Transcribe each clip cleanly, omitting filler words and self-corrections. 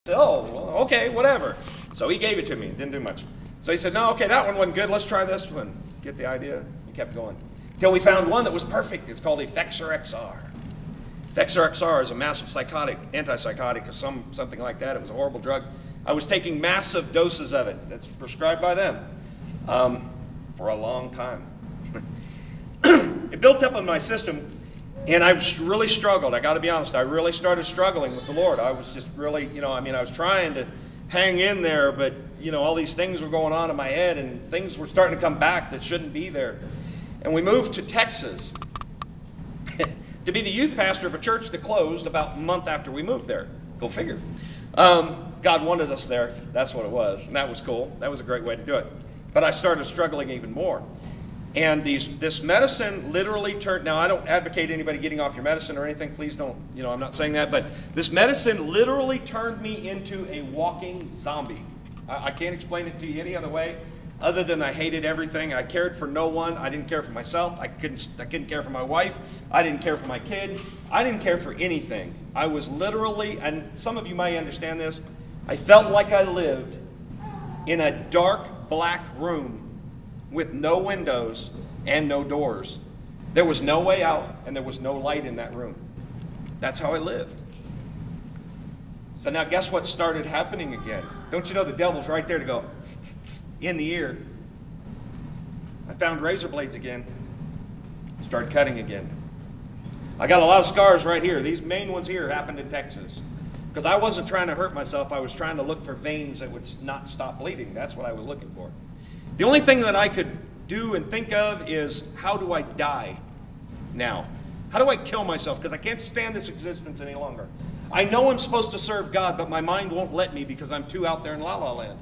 said, oh, well, okay, whatever. So he gave it to me. Didn't do much. So he said, no, okay, that one wasn't good. Let's try this one. Get the idea? He kept going. Until we found one that was perfect. It's called Effexor XR. Effexor XR is a massive psychotic, antipsychotic, or something like that. It was a horrible drug. I was taking massive doses of it. That's prescribed by them for a long time. It built up in my system, and I really struggled. I got to be honest. I really started struggling with the Lord. I was just really, I was trying to hang in there, but, all these things were going on in my head, and things were starting to come back that shouldn't be there. And we moved to Texas to be the youth pastor of a church that closed about a month after we moved there. Go figure. God wanted us there. That's what it was, and that was cool. That was a great way to do it. But I started struggling even more. And this medicine literally turned, now I don't advocate anybody getting off your medicine or anything, please don't, I'm not saying that, but this medicine literally turned me into a walking zombie. I can't explain it to you any other way other than I hated everything. I cared for no one. I didn't care for myself. I couldn't care for my wife. I didn't care for my kid. I didn't care for anything. I was literally, and some of you might understand this, I felt like I lived in a dark black room with no windows and no doors. There was no way out, and there was no light in that room. That's how I lived. So now guess what started happening again? Don't you know the devil's right there to go tss, tss, tss, in the ear? I found razor blades again. Started cutting again. I got a lot of scars right here. These main ones here happened in Texas. Because I wasn't trying to hurt myself. I was trying to look for veins that would not stop bleeding. That's what I was looking for. The only thing that I could do and think of is, how do I die now? How do I kill myself? Because I can't stand this existence any longer. I know I'm supposed to serve God, but my mind won't let me because I'm too out there in la-la land.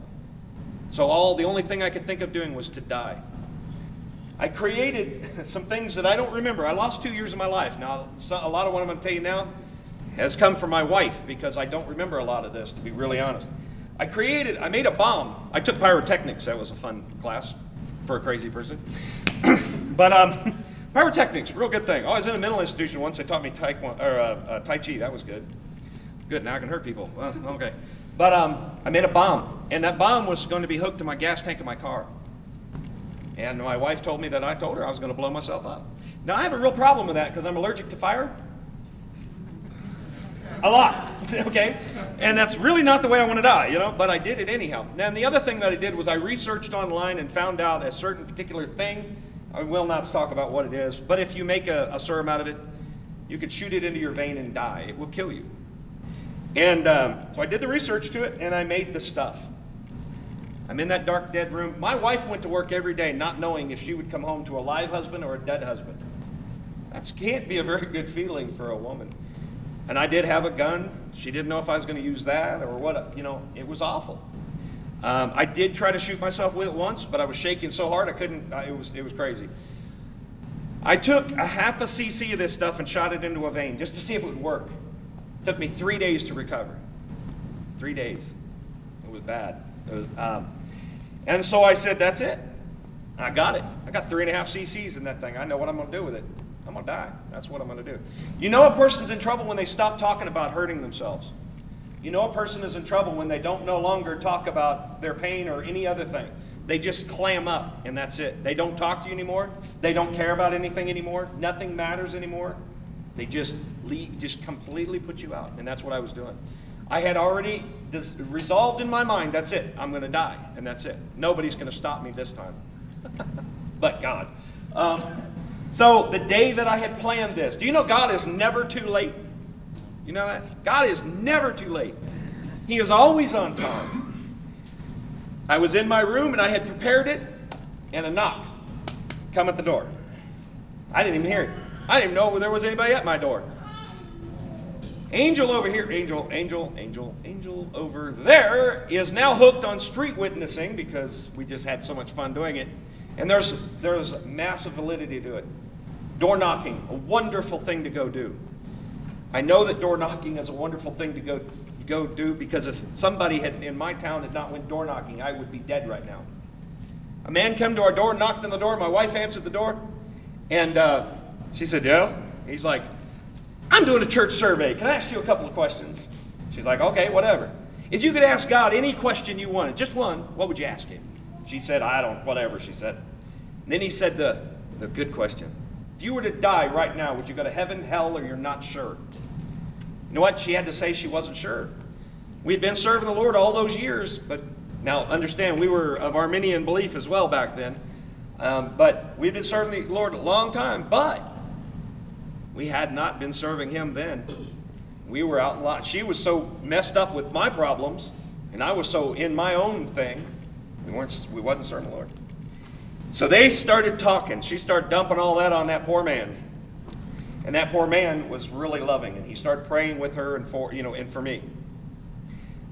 So the only thing I could think of doing was to die. I created some things that I don't remember. I lost 2 years of my life. Now, a lot of what I'm going to tell you now has come from my wife because I don't remember a lot of this, to be really honest. I made a bomb. I took pyrotechnics. That was a fun class for a crazy person. But pyrotechnics, real good thing. I was in a mental institution once. They taught me Tai Chi. That was good. Good, now I can hurt people. Well, okay. But I made a bomb, and that bomb was going to be hooked to my gas tank of my car. And my wife told me that I told her I was going to blow myself up. Now, I have a real problem with that because I'm allergic to fire. A lot, okay? And that's really not the way I want to die, but I did it anyhow. Now, the other thing that I did was I researched online and found out a certain particular thing. I will not talk about what it is, but if you make a serum out of it, you could shoot it into your vein and die. It will kill you. And so I did the research to it, and I made the stuff. I'm in that dark, dead room. My wife went to work every day not knowing if she would come home to a live husband or a dead husband. That can't be a very good feeling for a woman. And I did have a gun. She didn't know if I was going to use that or what, it was awful. I did try to shoot myself with it once, but I was shaking so hard I couldn't, it was crazy. I took a half a cc of this stuff and shot it into a vein just to see if it would work. It took me 3 days to recover. 3 days. It was bad. And so I said, that's it. I got it. I got 3.5 cc's in that thing. I know what I'm going to do with it. I'm going to die. That's what I'm going to do. You know a person's in trouble when they stop talking about hurting themselves. You know a person is in trouble when they don't no longer talk about their pain or any other thing. They just clam up, and that's it. They don't talk to you anymore. They don't care about anything anymore. Nothing matters anymore. They just completely put you out, and that's what I was doing. I had already resolved in my mind, that's it. I'm going to die, and that's it. Nobody's going to stop me this time. But God. So the day that I had planned this, do you know God is never too late? You know that? God is never too late. He is always on time. I was in my room and I had prepared it, and a knock come at the door. I didn't even hear it. I didn't even know there was anybody at my door. Angel over here, angel over there is now hooked on street witnessing because we just had so much fun doing it. And there's massive validity to it. Door knocking, a wonderful thing to go do. I know that door knocking is a wonderful thing to go do because if somebody in my town had not went door knocking, I would be dead right now. A man came to our door, knocked on the door. My wife answered the door, and she said, yeah. He's like, I'm doing a church survey. Can I ask you a couple of questions? She's like, okay, whatever. If you could ask God any question you wanted, just one, what would you ask him? She said, I don't, whatever, she said. And then he said the good question. If you were to die right now, would you go to heaven, hell, or you're not sure? You know what? She had to say she wasn't sure. We had been serving the Lord all those years, but now understand, we were of Arminian belief as well back then. But we'd been serving the Lord a long time, but we had not been serving him then. We were out in lot. She was so messed up with my problems, and I was so in my own thing, we wasn't serving the Lord. So they started talking. She started dumping all that on that poor man. And that poor man was really loving, and he started praying with her and for me.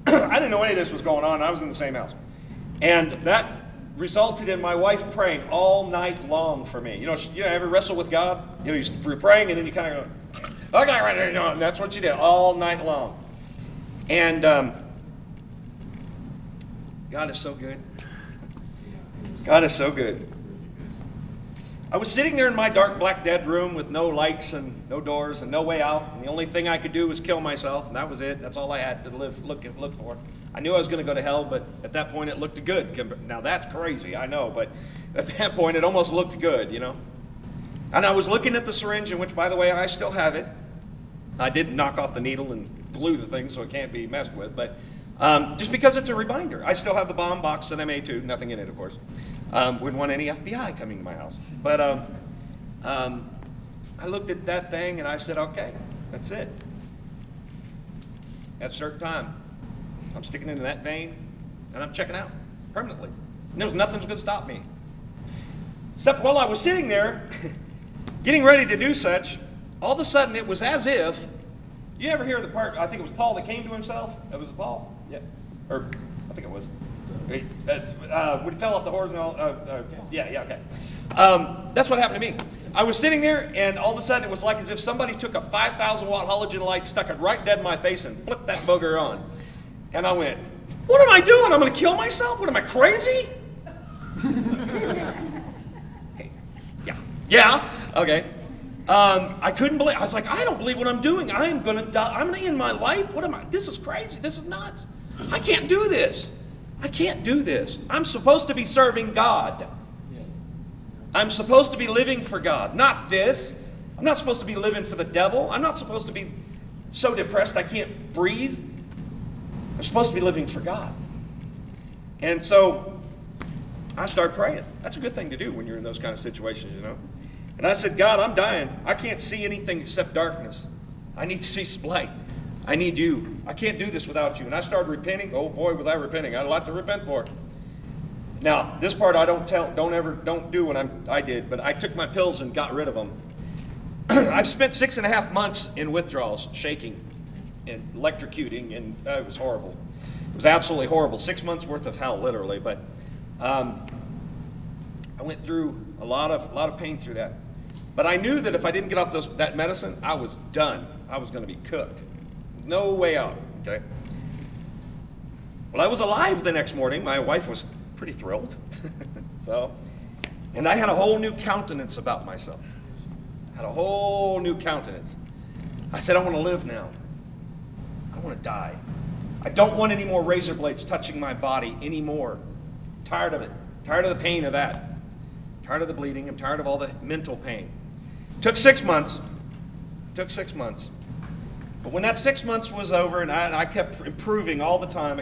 I didn't know any of this was going on. I was in the same house. And that resulted in my wife praying all night long for me. You ever wrestle with God? You're praying, and then you kind of go, okay, right there, and that's what she did all night long. And God is so good. God is so good. I was sitting there in my dark, black, dead room with no lights and no doors and no way out. And the only thing I could do was kill myself, and that was it. That's all I had to look for. I knew I was going to go to hell, but at that point it looked good. Now that's crazy, I know, but at that point it almost looked good, And I was looking at the syringe, in which, by the way, I still have it. I didn't knock off the needle and glue the thing so it can't be messed with, but just because it's a reminder. I still have the bomb box that I made too, nothing in it, of course. Wouldn't want any FBI coming to my house. But I looked at that thing and I said, okay, that's it. At a certain time, I'm sticking into that vein and I'm checking out permanently. And there's nothing's going to stop me. Except while I was sitting there, getting ready to do such, all of a sudden it was as if, you ever hear the part, I think it was Paul that came to himself? That was Paul? Yeah. Or, I think it was. When he fell off the horse and all, yeah, okay. That's what happened to me. I was sitting there, and all of a sudden it was like as if somebody took a 5,000 watt halogen light, stuck it right dead in my face, and flipped that booger on. And I went, what am I doing? I'm going to kill myself? What, am I crazy? Okay. Yeah, okay. I couldn't believe, I was like, I don't believe what I'm doing. I am going to die. I'm going to end my life. What am I? This is crazy. This is nuts. I can't do this. I can't do this. I'm supposed to be serving God. Yes. I'm supposed to be living for God, not this. I'm not supposed to be living for the devil. I'm not supposed to be so depressed I can't breathe. I'm supposed to be living for God. And so I started praying. That's a good thing to do when you're in those kind of situations, And I said, God, I'm dying. I can't see anything except darkness. I need to see light. I need you. I can't do this without you. And I started repenting. Oh boy, was I repenting. I had a lot to repent for. Now, this part I don't do when I did, but I took my pills and got rid of them. I've spent 6.5 months in withdrawals, shaking and electrocuting, and it was horrible. It was absolutely horrible. 6 months worth of hell, literally. But I went through a lot of pain through that. But I knew that if I didn't get off that medicine, I was done. I was going to be cooked. No way out, okay? Well, I was alive the next morning. My wife was pretty thrilled. And I had a whole new countenance about myself. I had a whole new countenance. I said, I want to live now. I want to die. I don't want any more razor blades touching my body anymore. I'm tired of it. Tired of the pain of that. Tired of the bleeding. I'm tired of all the mental pain. Took 6 months. But when that 6 months was over, and I kept improving all the time,